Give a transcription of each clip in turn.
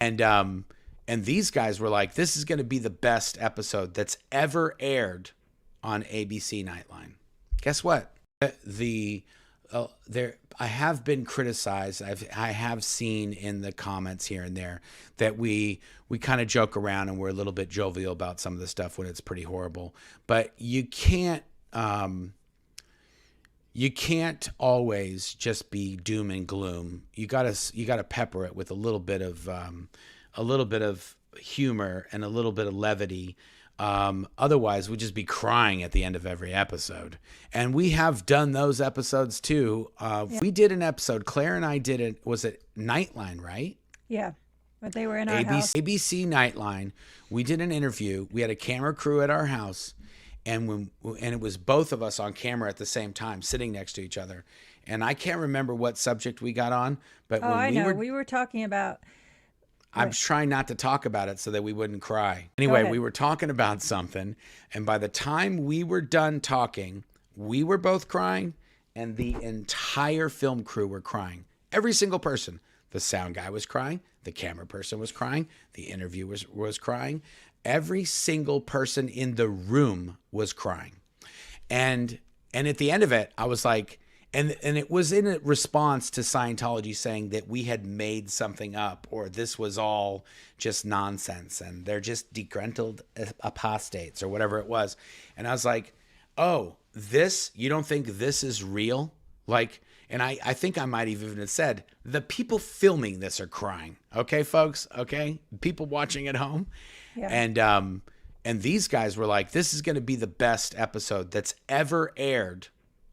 And these guys were like, this is going to be the best episode that's ever aired on ABC Nightline. Guess what? I have been criticized. I have seen in the comments here and there that we kind of joke around and we're a little bit jovial about some of the stuff when it's pretty horrible. But you can't always just be doom and gloom. You gotta pepper it with a little bit of humor and a little bit of levity. Otherwise, we'd just be crying at the end of every episode. And we have done those episodes too. We did an episode, Claire and I did it. Was it Nightline, right? Yeah. But they were in our house. ABC Nightline. We did an interview. We had a camera crew at our house. And it was both of us on camera at the same time, sitting next to each other. And I can't remember what subject we got on, but we were talking about. I'm trying not to talk about it so that we wouldn't cry. Anyway, we were talking about something, and by the time we were done talking, we were both crying, and the entire film crew were crying. Every single person. The sound guy was crying. The camera person was crying. The interviewer was crying. Every single person in the room was crying. And at the end of it, I was like, and it was in a response to Scientology saying that we had made something up, or this was all just nonsense and they're just disgruntled apostates or whatever it was. And I was like, oh, you don't think this is real? Like, and I think I might have even said, the people filming this are crying. Okay, folks? Okay? People watching at home. Yeah. And these guys were like, this is going to be the best episode that's ever aired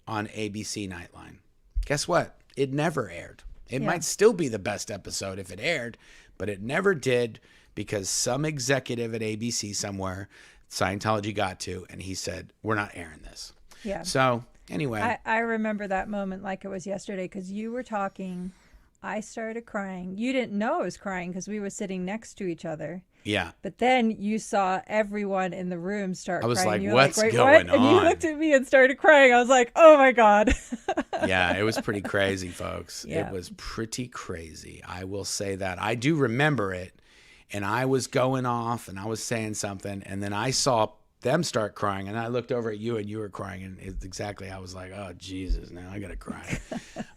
on ABC Nightline. Guess what? It never aired. It might still be the best episode if it aired, but it never did because some executive at ABC somewhere, Scientology got to, and he said, we're not airing this. Yeah. So anyway. I remember that moment like it was yesterday because you were talking. I started crying. You didn't know I was crying because we were sitting next to each other. Yeah. But then you saw everyone in the room start crying. I was like, you what's like, going on? And you looked at me and started crying. I was like, oh my God. Yeah, it was pretty crazy, folks. Yeah. It was pretty crazy. I will say that. I do remember it. And I was going off and I was saying something. And then I saw them start crying. And I looked over at you and you were crying. And it's exactly, I was like, oh, Jesus, now I got to cry.